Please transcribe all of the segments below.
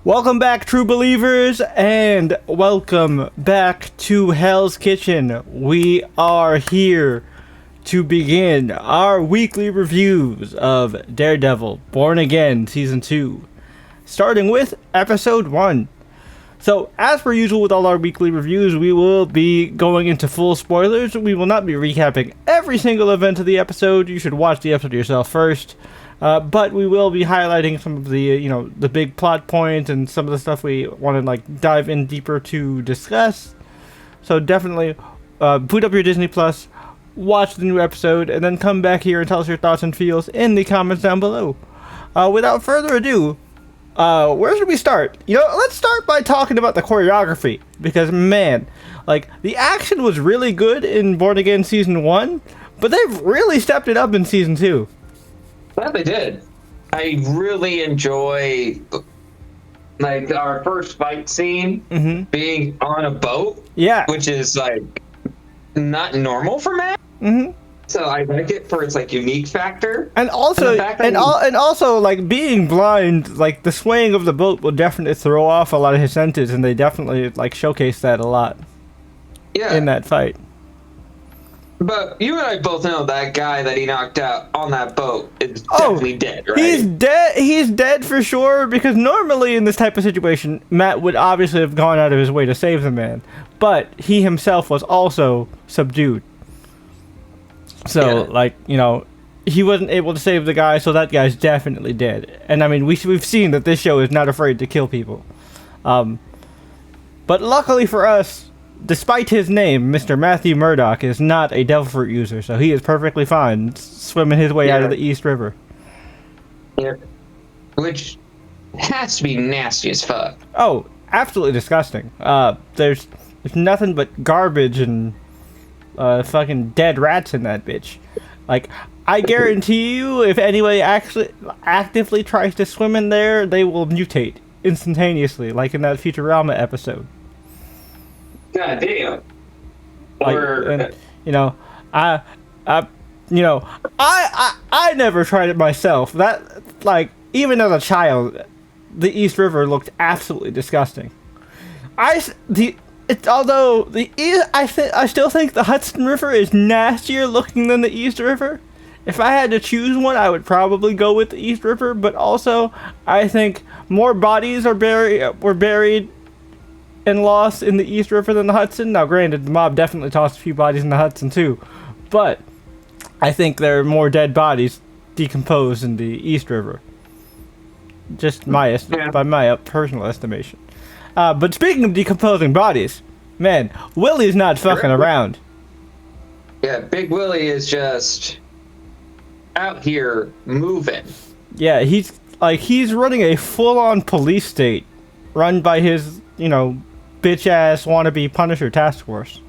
Welcome back, true believers, and welcome back to Hell's Kitchen. We are here to begin our weekly reviews of Daredevil Born Again Season 2, starting with Episode 1. So, as per usual with all our weekly reviews, we will be going into full spoilers. We will not be recapping every single event of the episode. You should watch the episode yourself first. But we will be highlighting some of the, the big plot points and some of the stuff we want to, dive in deeper to discuss. So definitely boot up your Disney Plus, watch the new episode, and then come back here and tell us your thoughts and feels in the comments down below. Without further ado, where should we start? Let's start by talking about the choreography. Because, man, the action was really good in Born Again Season 1, but they've really stepped it up in Season 2. Well, they did. I really enjoy our first fight scene being on a boat. Yeah. Which is not normal for Matt. Mm-hmm. So I like it for its unique factor. And also being blind, the swaying of the boat will definitely throw off a lot of his senses, and they definitely showcase that a lot. Yeah. In that fight. But you and I both know that guy that he knocked out on that boat is definitely dead, right? He's dead. He's dead for sure, because normally in this type of situation, Matt would obviously have gone out of his way to save the man. But he himself was also subdued. So, he wasn't able to save the guy, so that guy's definitely dead. And, I mean, we've seen that this show is not afraid to kill people. But luckily for us, despite his name, Mr. Matthew Murdock is not a devil fruit user, so he is perfectly fine swimming his way out of the East River. Yeah. Which has to be nasty as fuck. Oh, absolutely disgusting. There's nothing but garbage and fucking dead rats in that bitch. I guarantee you, if anybody actually actively tries to swim in there, they will mutate instantaneously, like in that Futurama episode. God damn. I never tried it myself. That, even as a child, the East River looked absolutely disgusting. I still think the Hudson River is nastier looking than the East River. If I had to choose one, I would probably go with the East River, but also I think more bodies were buried and lost in the East River than the Hudson. Now, granted, the mob definitely tossed a few bodies in the Hudson too, but I think there are more dead bodies decomposed in the East River. Just by my personal estimation. But speaking of decomposing bodies, man, Willie's not fucking around. Yeah, Big Willie is just out here moving. Yeah, he's running a full-on police state, run by his, bitch-ass wannabe Punisher task force.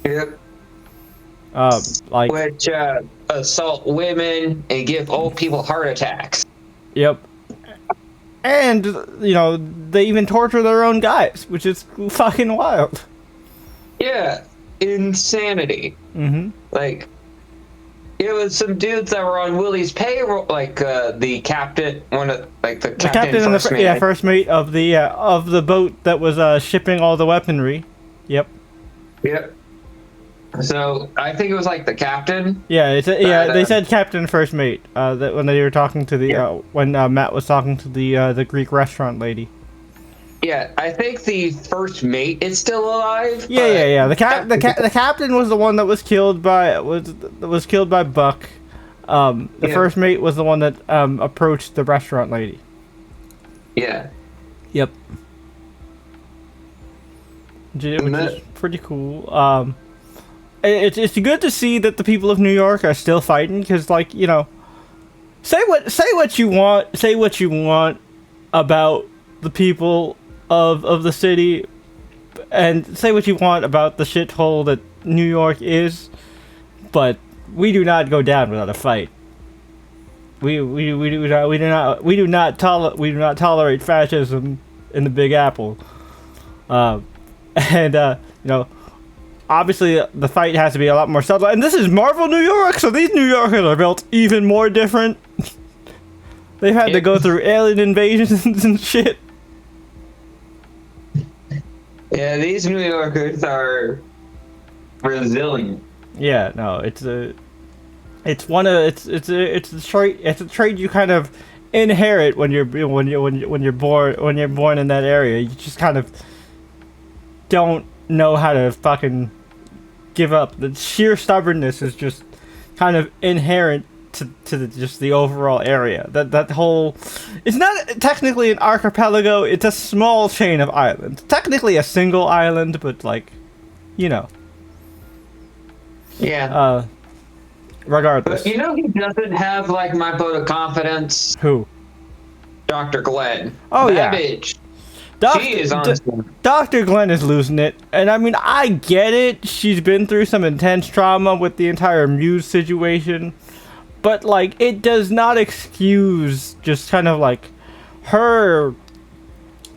Yep. Which assault women and give old people heart attacks. Yep. And, they even torture their own guys, which is fucking wild. Yeah, insanity. Mm-hmm. It was some dudes that were on Willie's payroll, the captain, the captain and the first mate of the boat that was shipping all the weaponry. Yep. Yep. So I think it was the captain. Yeah, they said captain first mate. That when they were talking to when Matt was talking to the Greek restaurant lady. Yeah, I think the first mate is still alive. Yeah. The captain was the one that was killed by Buck. The first mate was the one that approached the restaurant lady. Yeah. Yep. Which is pretty cool. It's good to see that the people of New York are still fighting, because say what you want about the people of the city, and say what you want about the shithole that New York is, but we do not go down without a fight. We do not tolerate fascism in the Big Apple. Obviously the fight has to be a lot more subtle, and this is Marvel New York, so these New Yorkers are built even more different. They've had to go through alien invasions and shit. Yeah, these New Yorkers are resilient. Yeah, no, it's one of it's a trait you kind of inherit when you're born in that area. You just kind of don't know how to fucking give up. The sheer stubbornness is just kind of inherent to just the overall area. That whole, it's not technically an archipelago. It's a small chain of islands. Technically a single island, but like, you know. Yeah. Regardless. But you know, he doesn't have like my vote of confidence. Who? Dr. Glenn. Oh, that yeah. Bitch. She is Dr. Glenn is losing it. And I mean, I get it. She's been through some intense trauma with the entire Muse situation. But, like, it does not excuse just kind of, like, her,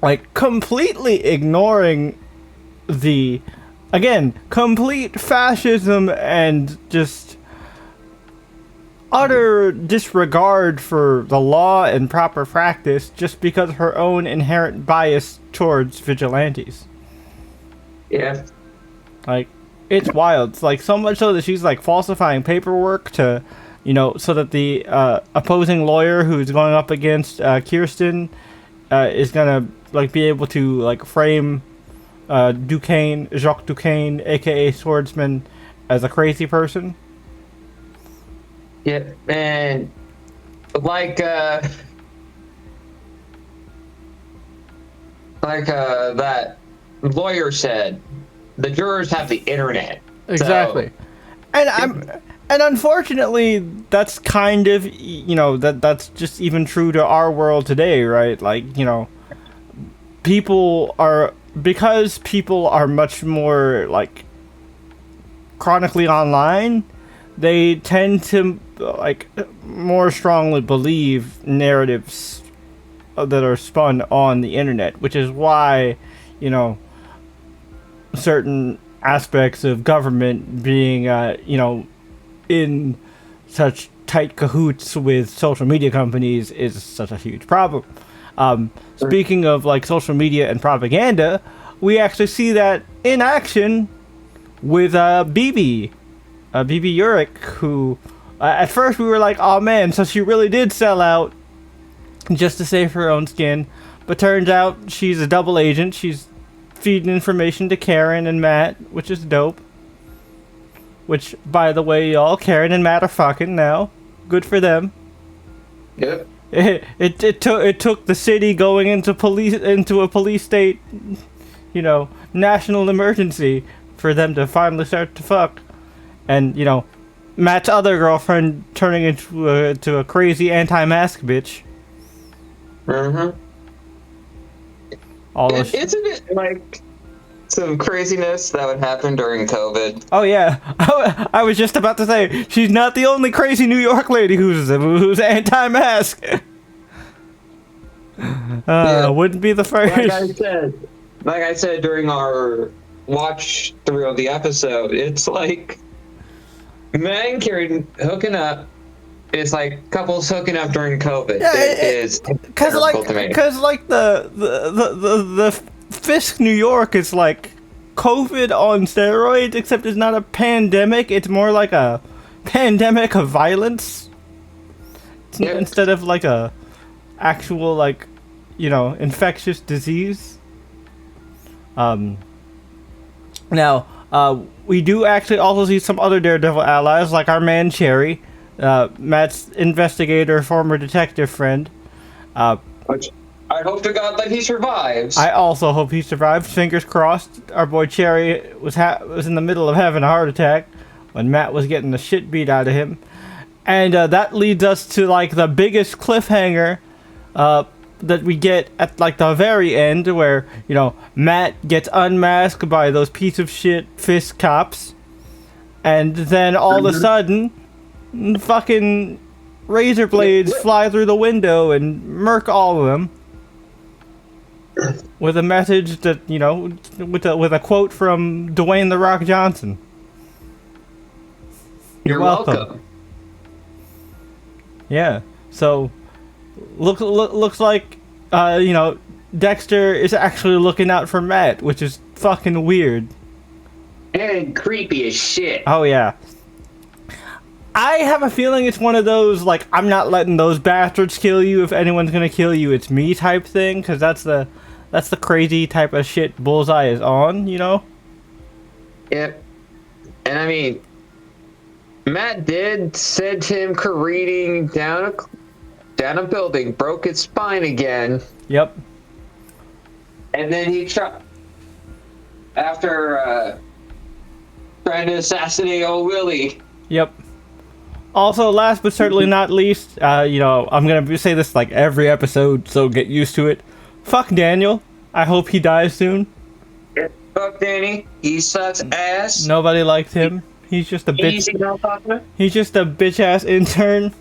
like, completely ignoring the, again, complete fascism and just utter disregard for the law and proper practice just because of her own inherent bias towards vigilantes. Yeah. Like, it's wild. It's like so much so that she's like falsifying paperwork to, you know, so that the opposing lawyer who's going up against Kirsten is gonna like be able to like frame Jacques Duquesne, aka Swordsman, as a crazy person. Yeah, and like that lawyer said, the jurors have the internet. Exactly. So, and unfortunately that's kind of, you know, that's just even true to our world today, right? Like, you know, because people are much more like chronically online, they tend to like more strongly believe narratives that are spun on the internet, which is why, you know, certain aspects of government being you know, in such tight cahoots with social media companies is such a huge problem. Speaking of like social media and propaganda, we actually see that in action with BB Urich, who at first we were like, oh man, so she really did sell out just to save her own skin, but turns out she's a double agent. She's feeding information to Karen and Matt, which is dope. Which, by the way, y'all, Karen and Matt are fucking now. Good for them. Yep. It took the city going into a police state, you know, national emergency for them to finally start to fuck. And, you know, Matt's other girlfriend turning into a crazy anti-mask bitch. Mm-hmm. Isn't it like some craziness that would happen during COVID? Oh yeah, I was just about to say she's not the only crazy New York lady who's anti-mask. Yeah. Wouldn't be the first. Like I said during our watch through of the episode, it's like men carrying hooking up. It's like couples hooking up during COVID. Yeah, it is because like the Fisk New York is like COVID on steroids, except it's not a pandemic. It's more like a pandemic of violence. Yep. Instead of like a actual like, you know, infectious disease. Now we do actually also see some other Daredevil allies, like our man Cherry. Matt's investigator, former detective friend. Which I hope to God that he survives. I also hope he survives. Fingers crossed. Our boy Cherry was in the middle of having a heart attack when Matt was getting the shit beat out of him, and that leads us to like the biggest cliffhanger that we get at like the very end, where, you know, Matt gets unmasked by those piece of shit Fisk cops, and then all of a sudden, fucking razor blades fly through the window and murk all of them. With a message that, you know, with a quote from Dwayne "The Rock" Johnson. You're welcome. Yeah. So, looks like, you know, Dexter is actually looking out for Matt, which is fucking weird. And creepy as shit. Oh yeah. I have a feeling it's one of those, like, I'm not letting those bastards kill you. If anyone's gonna kill you, it's me type thing, because that's the crazy type of shit Bullseye is on, you know? Yep. And I mean, Matt did send him careening down a building, broke his spine again. Yep. And then he shot after trying to assassinate old Willie. Yep. Also, last but certainly not least, you know, I'm gonna say this like every episode, so get used to it. Fuck Daniel. I hope he dies soon. Fuck Danny. He sucks ass. Nobody liked him. He's just a bitch. Easy, motherfucker. He's just a bitch ass intern.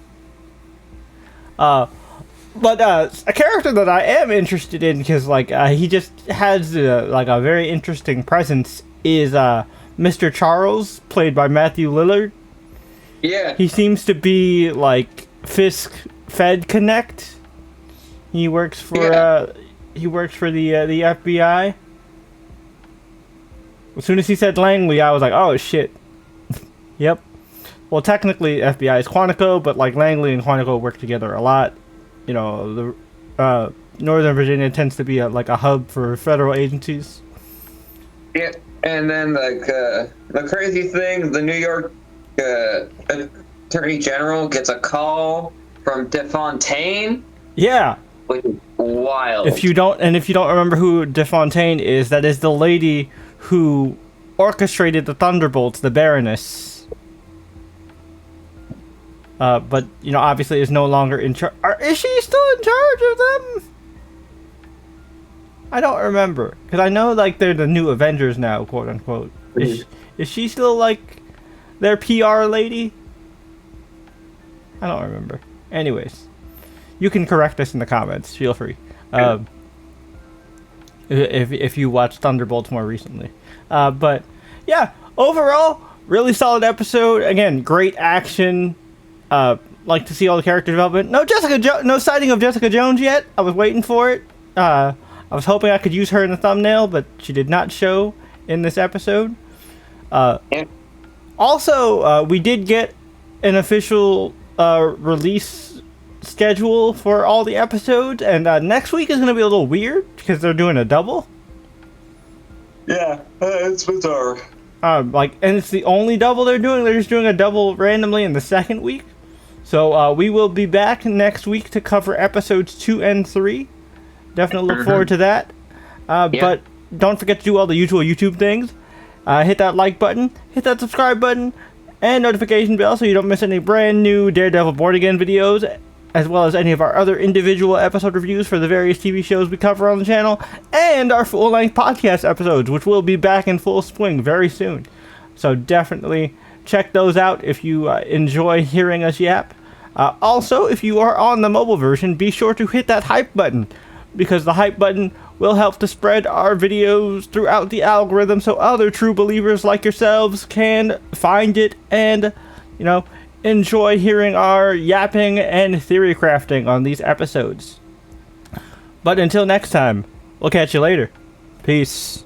But a character that I am interested in, because like he just has like a very interesting presence, is Mr. Charles, played by Matthew Lillard. Yeah. He seems to be like Fisk Fed Connect. He works for the FBI. As soon as he said Langley, I was like, oh shit. Yep. Well, technically FBI is Quantico, but like Langley and Quantico work together a lot. You know, the Northern Virginia tends to be like a hub for federal agencies. Yeah. And then like the crazy thing, the New York Attorney General gets a call from DeFontaine. Yeah. Which is wild. If you don't remember who DeFontaine is, that is the lady who orchestrated the Thunderbolts, the Baroness. But you know, obviously, is no longer in charge. Is she still in charge of them? I don't remember, because I know like they're the new Avengers now, quote unquote. Is she still like their PR lady? I don't remember. Anyways, you can correct us in the comments. Feel free. If you watched Thunderbolts more recently. But yeah, overall, really solid episode. Again, great action. Like to see all the character development. No sighting of Jessica Jones yet. I was waiting for it. I was hoping I could use her in the thumbnail, but she did not show in this episode. Also, we did get an official release schedule for all the episodes, and next week is going to be a little weird because they're doing a double. Yeah, it's bizarre. And it's the only double they're doing. They're just doing a double randomly in the second week. So we will be back next week to cover episodes 2 and 3. Definitely look forward to that. But don't forget to do all the usual YouTube things. Hit that like button, hit that subscribe button, and notification bell so you don't miss any brand new Daredevil Born Again videos, as well as any of our other individual episode reviews for the various TV shows we cover on the channel, and our full-length podcast episodes, which will be back in full swing very soon. So definitely check those out if you enjoy hearing us yap. Also, if you are on the mobile version, be sure to hit that hype button, because the hype button will help to spread our videos throughout the algorithm so other true believers like yourselves can find it and, you know, enjoy hearing our yapping and theory crafting on these episodes. But until next time, we'll catch you later. Peace.